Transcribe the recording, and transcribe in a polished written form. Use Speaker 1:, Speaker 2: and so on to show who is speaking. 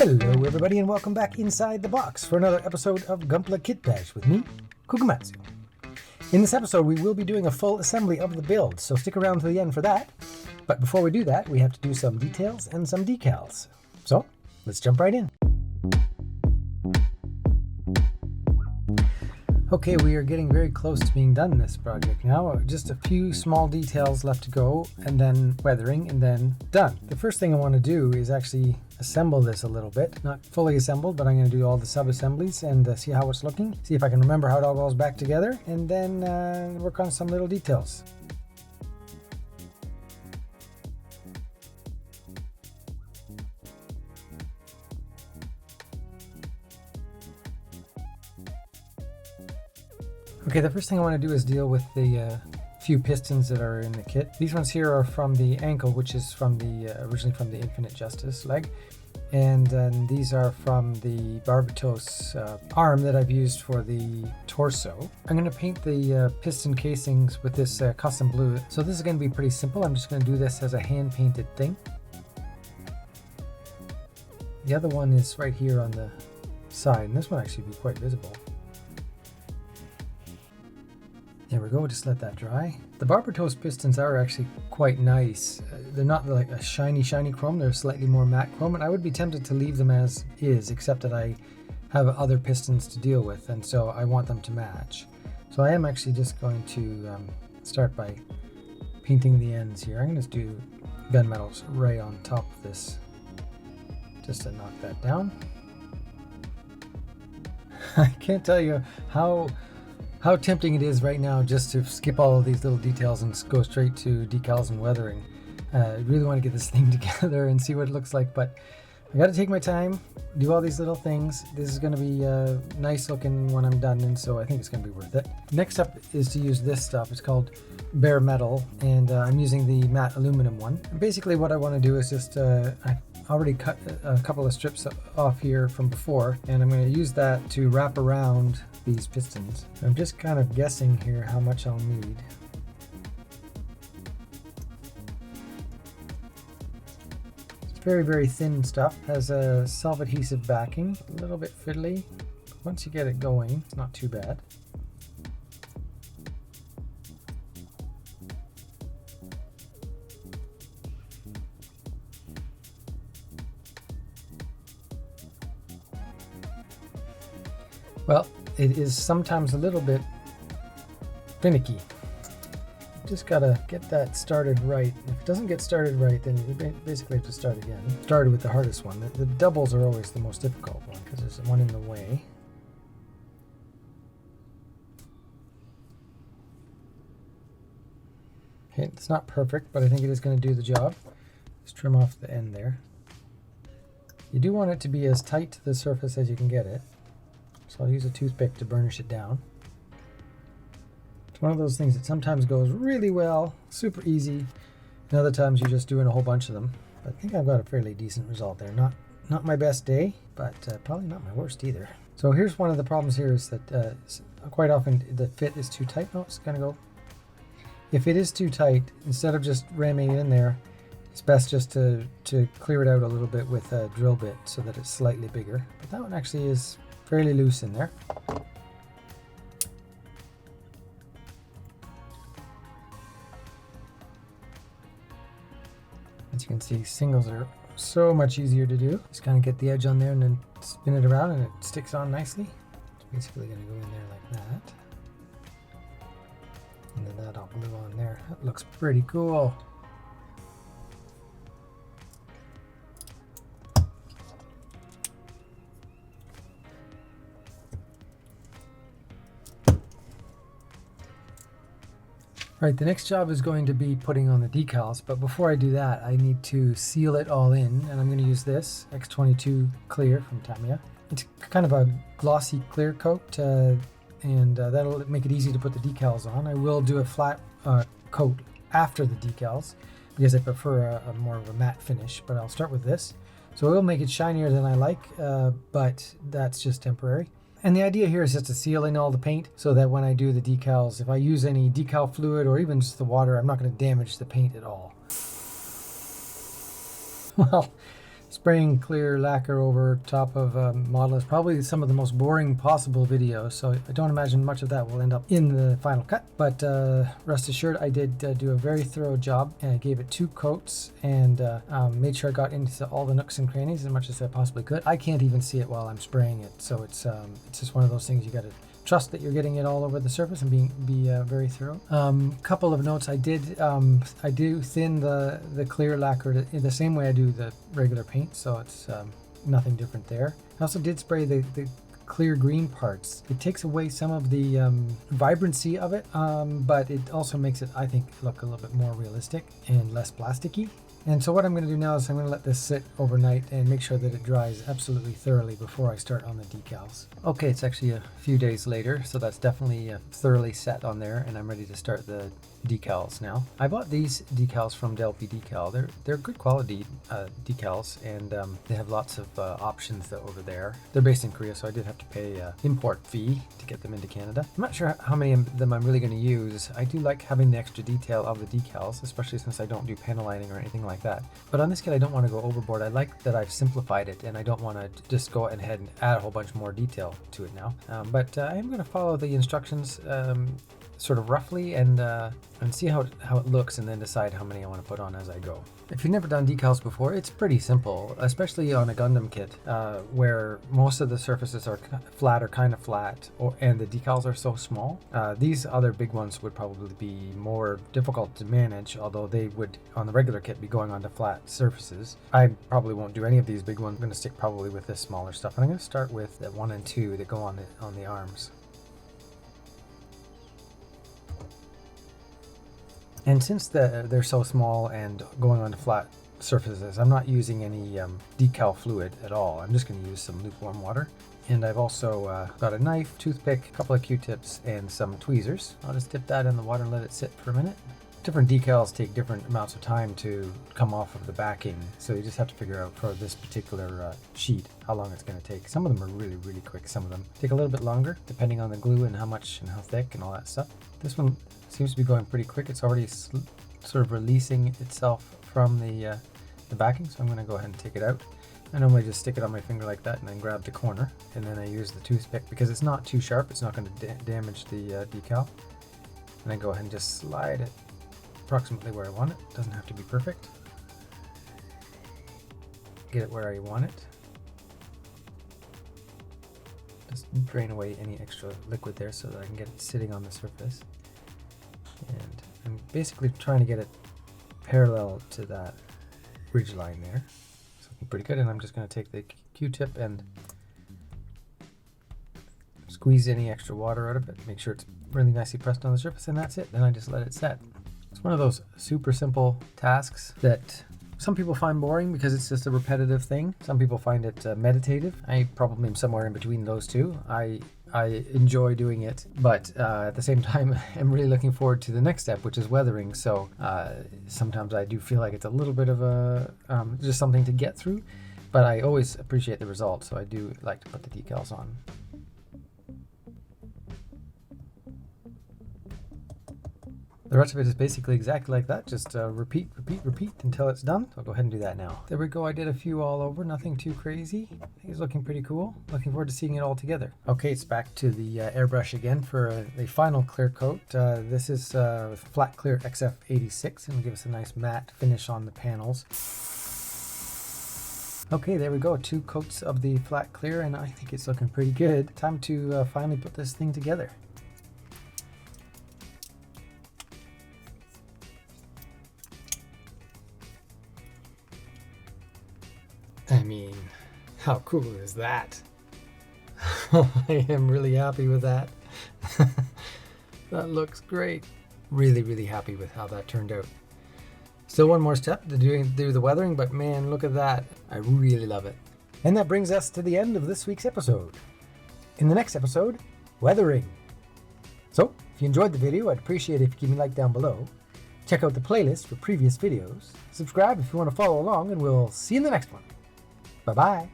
Speaker 1: Hello everybody and welcome back inside the box for another episode of Gunpla Kitbash with me, Kukamatsu. In this episode we will be doing a full assembly of the build, so stick around to the end for that. But before we do that, we have to do some details and some decals. So, let's jump right in. Okay, we are getting very close to being done in this project now. Just a few small details left to go, and then weathering, and then done. The first thing I want to do is actually assemble this a little bit. Not fully assembled, but I'm going to do all the sub-assemblies and see how it's looking. See if I can remember how it all goes back together, and then work on some little details. Okay, the first thing I want to do is deal with the few pistons that are in the kit. These ones here are from the ankle, which is from the originally from the Infinite Justice leg, and then these are from the Barbatos arm that I've used for the torso. I'm going to paint the piston casings with this custom blue. So this is going to be pretty simple. I'm just going to do this as a hand-painted thing. The other one is right here on the side, and this one actually be quite visible. There we go, just let that dry. The Barbatos pistons are actually quite nice. They're not like a shiny chrome, they're slightly more matte chrome, and I would be tempted to leave them as is, except that I have other pistons to deal with, and so I want them to match. So I am actually just going to start by painting the ends here. I'm going to do gunmetals right on top of this, just to knock that down. I can't tell you how tempting it is right now just to skip all of these little details and go straight to decals and weathering. I really want to get this thing together and see what it looks like, but I got to take my time, do all these little things. This is going to be nice looking when I'm done, and so I think it's going to be worth it. Next up is to use this stuff. It's called bare metal, and I'm using the matte aluminum one. And basically what I want to do is just, I already cut a couple of strips off here from before, and I'm going to use that to wrap around these pistons. I'm just kind of guessing here how much I'll need. It's very thin stuff, has a self-adhesive backing, a little bit fiddly. Once you get it going, it's not too bad. Well, it is sometimes a little bit finicky. Just gotta get that started right. If it doesn't get started right, then you basically have to start again. Started with the hardest one. The doubles are always the most difficult one because there's one in the way. Okay, it's not perfect, but I think it is going to do the job. Just trim off the end there. You do want it to be as tight to the surface as you can get it. So I'll use a toothpick to burnish it down. It's one of those things that sometimes goes really well, super easy, and other times you're just doing a whole bunch of them. But I think I've got a fairly decent result there. Not my best day, but probably not my worst either. So here's one of the problems here is that quite often the fit is too tight. No, it's gonna go. If it is too tight, instead of just ramming it in there, it's best just to clear it out a little bit with a drill bit so that it's slightly bigger. But that one actually is fairly loose in there. As you can see, singles are so much easier to do. Just kind of get the edge on there and then spin it around and it sticks on nicely. It's basically going to go in there like that. And then that I'll glue on there. That looks pretty cool. Right, the next job is going to be putting on the decals, but before I do that, I need to seal it all in, and I'm going to use this X22 clear from Tamiya. It's kind of a glossy clear coat, and that'll make it easy to put the decals on. I will do a flat coat after the decals, because I prefer a more of a matte finish, but I'll start with this. So it will make it shinier than I like, but that's just temporary. And the idea here is just to seal in all the paint so that when I do the decals, if I use any decal fluid or even just the water, I'm not going to damage the paint at all. Well, it's spraying clear lacquer over top of a model is probably some of the most boring possible videos, so I don't imagine much of that will end up in the final cut. But rest assured, I did do a very thorough job, and I gave it 2 coats and made sure I got into all the nooks and crannies as much as I possibly could. I can't even see it while I'm spraying it, so it's just one of those things you got to trust that you're getting it all over the surface and be very thorough. Couple of notes: I do thin the clear lacquer in the same way I do the regular paint, so it's nothing different there. I also did spray the clear green parts. It takes away some of the vibrancy of it, but it also makes it, I think, look a little bit more realistic and less plasticky. And so what I'm going to do now is I'm going to let this sit overnight and make sure that it dries absolutely thoroughly before I start on the decals. Okay, it's actually a few days later, so that's definitely thoroughly set on there, and I'm ready to start the decals now. I bought these decals from Delphi Decal. They're good quality decals, and they have lots of options over there. They're based in Korea, so I did have to pay an import fee to get them into Canada. I'm not sure how many of them I'm really going to use. I do like having the extra detail of the decals, especially since I don't do panel lining or anything like that. But on this kit, I don't want to go overboard. I like that I've simplified it, and I don't want to just go ahead and add a whole bunch more detail to it now. But I'm going to follow the instructions sort of roughly and see how it looks, and then decide how many I want to put on as I go. If you've never done decals before, it's pretty simple, especially on a Gundam kit where most of the surfaces are flat or kind of flat, and the decals are so small. These other big ones would probably be more difficult to manage, although they would on the regular kit be going onto flat surfaces. I probably won't do any of these big ones. I'm going to stick probably with this smaller stuff, and I'm going to start with the 1 and 2 that go on the arms. And since they're so small and going onto flat surfaces, I'm not using any decal fluid at all. I'm just going to use some lukewarm water. And I've also got a knife, toothpick, a couple of Q-tips, and some tweezers. I'll just dip that in the water and let it sit for a minute. Different decals take different amounts of time to come off of the backing, so you just have to figure out for this particular sheet how long it's going to take. Some of them are really, really quick. Some of them take a little bit longer, depending on the glue and how much and how thick and all that stuff. This one seems to be going pretty quick. It's already sort of releasing itself from the backing, so I'm going to go ahead and take it out. I normally just stick it on my finger like that and then grab the corner, and then I use the toothpick because it's not too sharp. It's not going to damage the decal. And I go ahead and just slide it approximately where I want it. Doesn't have to be perfect. Get it where I want it. Just drain away any extra liquid there so that I can get it sitting on the surface. And I'm basically trying to get it parallel to that ridge line there. So looking pretty good, and I'm just going to take the Q-tip and squeeze any extra water out of it. Make sure it's really nicely pressed on the surface, and that's it. Then I just let it set. It's one of those super simple tasks that some people find boring because it's just a repetitive thing. Some people find it meditative. I probably am somewhere in between those two. I enjoy doing it, but at the same time, I'm really looking forward to the next step, which is weathering. So sometimes I do feel like it's a little bit of a just something to get through, but I always appreciate the result. So I do like to put the decals on. The rest of it is basically exactly like that. Just repeat until it's done. So I'll go ahead and do that now. There we go. I did a few all over. Nothing too crazy. I think it's looking pretty cool. Looking forward to seeing it all together. Okay, it's back to the airbrush again for the final clear coat. This is Flat Clear XF86 and give us a nice matte finish on the panels. Okay, there we go. 2 coats of the flat clear, and I think it's looking pretty good. Time to finally put this thing together. I mean, how cool is that? I am really happy with that. That looks great. Really, really happy with how that turned out. Still one more step to do the weathering, but man, look at that. I really love it. And that brings us to the end of this week's episode. In the next episode, weathering. So, if you enjoyed the video, I'd appreciate it if you give me a like down below. Check out the playlist for previous videos. Subscribe if you want to follow along, and we'll see you in the next one. Bye-bye.